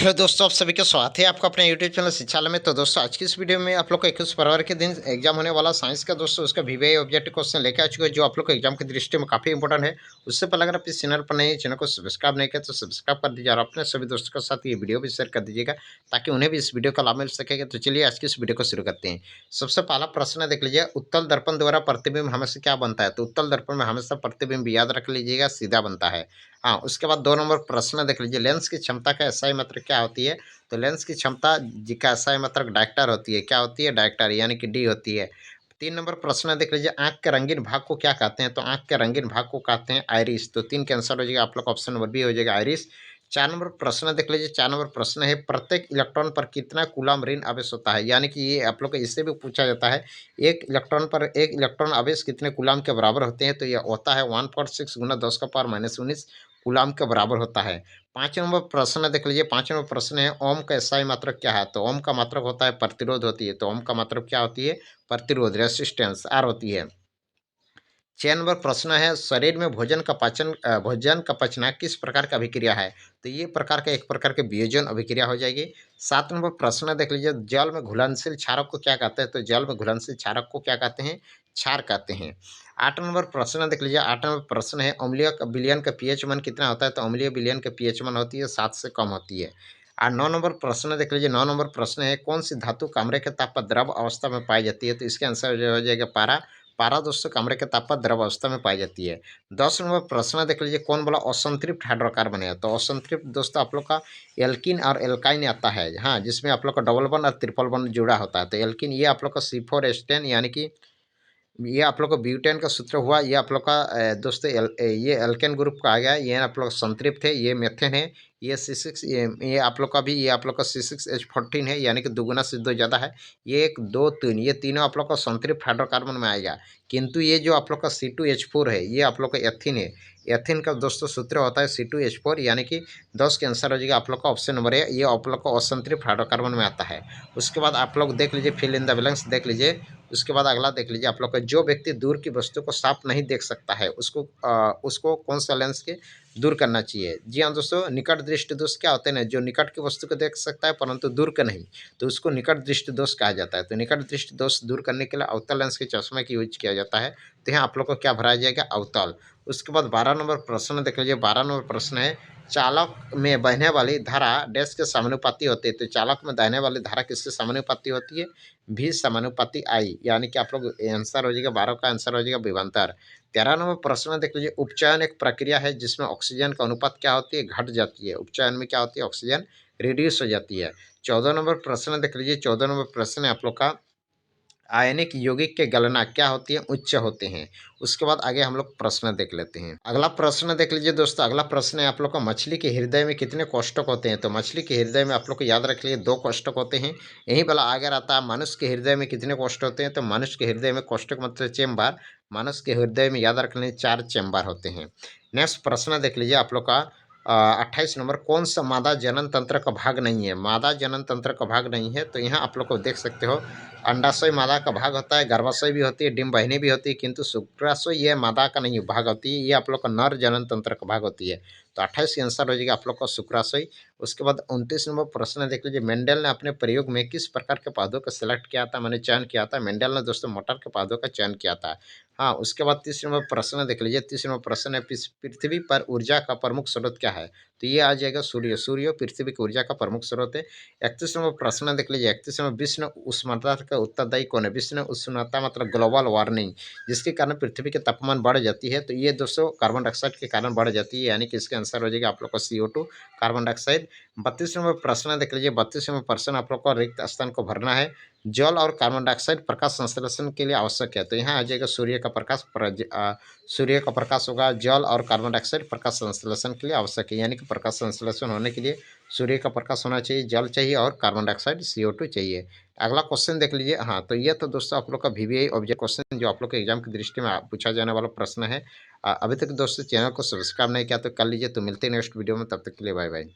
Hello दोस्तों, आप सभी का स्वागत है आपका अपने यूट्यूब चैनल शिक्षालय में। तो दोस्तों, आज की इस वीडियो में आप लोग को 21 फरवरी के दिन एग्जाम होने वाला साइंस का दोस्तों उसका वीवीआई ऑब्जेक्टिव क्वेश्चन लेके आ चुके हैं, जो आप लोग को एग्जाम की दृष्टि में काफी इंपॉर्टेंट है। उससे पहले अगर आप इस चैनल पर नए चैनल को सब्सक्राइब नहीं किया तो सब्सक्राइब कर दीजिए और अपने सभी दोस्तों के साथ ये वीडियो भी शेयर कर दीजिएगा, ताकि उन्हें भी इस वीडियो का लाभ मिल सकेगा। तो चलिए आज की इस वीडियो को शुरू करते हैं। सबसे पहला प्रश्न देख लीजिए, उत्तल दर्पण द्वारा प्रतिबिंब हमेशा क्या बनता है? तो उत्तल दर्पण में हमेशा प्रतिबिंब याद रख लीजिएगा, सीधा बनता है। हाँ, उसके बाद 2 नंबर प्रश्न देख लीजिए, लेंस की क्षमता का एसआई मात्रक क्या होती है? तो लेंस की क्षमता जी का एसआई मात्रक डायरेक्टर होती है। क्या होती है? डायरेक्टर, यानी कि डी होती है। 3 नंबर प्रश्न देख लीजिए, आँख के रंगीन भाग को क्या कहते हैं? तो आँख के रंगीन भाग को कहते हैं आइरिस। तो 3 का आंसर हो जाएगा आप लोग का ऑप्शन नंबर बी हो जाएगा, आइरिस। 4 नंबर प्रश्न देख लीजिए, 4 नंबर प्रश्न है, प्रत्येक इलेक्ट्रॉन पर कितना कूलम्ब ऋण आवेश होता है? यानी कि ये आप लोग को इससे भी पूछा जाता है, एक इलेक्ट्रॉन पर एक इलेक्ट्रॉन आवेश कितने कूलम्ब के बराबर होते हैं? तो ये होता है 1.6 गुना 10⁻⁻19 कूलम्ब के बराबर होता है। 5 नंबर प्रश्न देख लीजिए, 5 नंबर प्रश्न है, ओम का एसआई मात्रक क्या है? तो ओम का मात्रक होता है प्रतिरोध होती है। तो ओम का मात्रक क्या होती है? प्रतिरोध, रेसिस्टेंस, आर होती है। 6 नंबर प्रश्न है, शरीर में भोजन का पचना किस प्रकार का अभिक्रिया है? तो ये प्रकार का एक प्रकार के वियोजन अभिक्रिया हो जाएगी। 7 नंबर प्रश्न देख लीजिए, जल में घुलनशील क्षारक को क्या कहते हैं? तो जल में घुलनशील क्षारक को क्या कहते हैं? क्षार कहते हैं। 8 नंबर प्रश्न देख लीजिए, 8 नंबर प्रश्न है, अम्लीय विलयन का पीएच मान कितना होता है? तो अम्लीय विलयन का पीएच मान होती है 7 से कम होती है। और 9 नंबर प्रश्न देख लीजिए, 9 नंबर प्रश्न है, कौन सी धातु कमरे के ताप पर द्रव अवस्था में पाई जाती है? तो इसके आंसर जो हो जाएगा पारा। पारा दोस्तों कमरे के ताप पर द्रव अवस्था में पाई जाती है। 10 नंबर प्रश्न देख लीजिए, कौन बोला असंतृप्त हाइड्रोकार्बन है? तो असंतृप्त दोस्तों आप लोग का एल्किन और एल्काइन आता है। हाँ, जिसमें आप लोग का डबल बॉन्ड और ट्रिपल बॉन्ड जुड़ा होता है। तो एल्किन ये आप लोग का C4H10, यानी कि ये आप लोग को ब्यूटेन का सूत्र हुआ। ये आप लोग का दोस्तों ये एल्केन ग्रुप का आ गया। ये आप लोग संतृप्त है, ये मेथेन है। ये C6, ये आप लोग का भी, ये आप लोग का C6H14 है, यानी कि दुगुना से दो ज़्यादा है। ये 1 2 3 ये तीनों आप लोग का संतृप्त हाइड्रोकार्बन में आएगा। किंतु ये जो आप लोग का C2H4 है, ये आप लोग का एथिन है। एथिन का दोस्तों सूत्र होता है C2H4, यानी कि 10 के आंसर हो जाएगा आप लोग का ऑप्शन नंबर है। ये आप लोग का असंतृप्त हाइड्रोकार्बन में आता है। उसके बाद आप लोग देख लीजिए, फिल इन द ब्लैंक्स देख लीजिए। उसके बाद अगला देख लीजिए आप लोग का, जो व्यक्ति दूर की वस्तु को साफ नहीं देख सकता है, उसको कौन सा लेंस के दूर करना चाहिए? जी हाँ दोस्तों, निकट दृष्टि दोष क्या होते हैं ना, जो निकट की वस्तु को देख सकता है परंतु दूर का नहीं, तो उसको निकट दृष्टि दोष कहा जाता है। तो निकट दृष्टि दोष दूर करने के लिए अवतल लेंस के चश्मे की यूज किया जाता है। तो यहाँ आप लोग को क्या भराया जाएगा? अवतल। उसके बाद 12 नंबर प्रश्न देख लीजिए, 12 नंबर प्रश्न है, चालक में बहने वाली धारा डैश के समानुपाती होती है। तो चालक में बहने वाली धारा किससे समानुपाती होती है? भी समानुपाती आई, यानी कि आप लोग आंसर हो जाएगा 12 का आंसर हो जाएगा विभवांतर। 13 नंबर प्रश्न देख लीजिए, उपचयन एक प्रक्रिया है जिसमें ऑक्सीजन का अनुपात क्या होती है? घट जाती है। उपचयन में क्या होती है? ऑक्सीजन रिड्यूस हो जाती है। 14 नंबर प्रश्न देख लीजिए, 14 नंबर प्रश्न है आप लोग का, आयनिक यौगिक के गलना क्या होती है? उच्च होते हैं। उसके बाद आगे हम लोग प्रश्न देख लेते हैं। अगला प्रश्न देख लीजिए दोस्तों, अगला प्रश्न है आप लोग का, मछली के हृदय में कितने कोष्ठक होते हैं? तो मछली के हृदय में आप लोग को याद रख लीजिए 2 कोष्ठक होते हैं। यहीं वाला आगे रहता है, मनुष्य के हृदय में कितने कोष्ठक होते हैं? तो मनुष्य के हृदय में कोष्ठक मतलब चेम्बर, मनुष्य के हृदय में याद रख लीजिए 4 चेम्बर होते हैं। नेक्स्ट प्रश्न देख लीजिए आप लोग का, 28 नंबर, कौन सा मादा जनन तंत्र का भाग नहीं है? मादा जनन तंत्र का भाग नहीं है, तो यहाँ आप लोग को देख सकते हो, अंडाशय मादा का भाग होता है, गर्भाशय भी होती है, डिंब वाहिनी भी होती है, किंतु शुक्राशय ये मादा का नहीं भाग होती है, ये आप लोग का नर जनन तंत्र का भाग होती है। तो 28 की आंसर हो जाएगा आप लोग का शुक्राशय। उसके बाद 29 नंबर प्रश्न देख लीजिए, मेंडल ने अपने प्रयोग में किस प्रकार के पौधों का सिलेक्ट किया था, मैंने चयन किया था? मेंडल ने दोस्तों मटर के पौधों का चयन किया था। हाँ, उसके बाद 30 नंबर प्रश्न देख लीजिए, 30 नंबर प्रश्न है, पृथ्वी पर ऊर्जा का प्रमुख स्रोत क्या है? तो ये आ जाएगा सूर्य। सूर्य पृथ्वी की ऊर्जा का प्रमुख स्रोत है। 31 नंबर प्रश्न देख लीजिए, 31 नंबर, विश्व उष्णता का उत्तरदायी कौन है? विश्व उष्णता मतलब ग्लोबल वार्मिंग, जिसके कारण पृथ्वी के तापमान बढ़ जाती है। तो ये दोस्तों कार्बन डाइऑक्साइड के कारण बढ़ जाती है, यानी कि इसका आंसर हो जाएगा आप लोग का CO2, कार्बन डाइऑक्साइड। 32 नंबर प्रश्न देख लीजिए, 32 नंबर प्रश्न आप लोग को रिक्त स्थान को भरना है। जल और कार्बन डाइऑक्साइड प्रकाश संश्लेषण के लिए आवश्यक है। तो यहाँ आ जाएगा सूर्य का प्रकाश, सूर्य का प्रकाश होगा, जल और कार्बन डाइऑक्साइड प्रकाश संश्लेषण के लिए आवश्यक है, यानी कि प्रकाश संश्लेषण होने के लिए सूर्य का प्रकाश होना चाहिए, जल चाहिए और कार्बन डाइऑक्साइड CO2 चाहिए। अगला क्वेश्चन देख लीजिए। हाँ, तो ये तो दोस्तों आप लोग का VVI ऑब्जेक्ट क्वेश्चन जो आप लोग के एग्जाम की दृष्टि में पूछा जाने वाला प्रश्न है। अभी तक दोस्तों चैनल को सब्सक्राइब नहीं किया तो कर लीजिए। तो मिलते हैं नेक्स्ट वीडियो में, तब तक के लिए बाय बाय।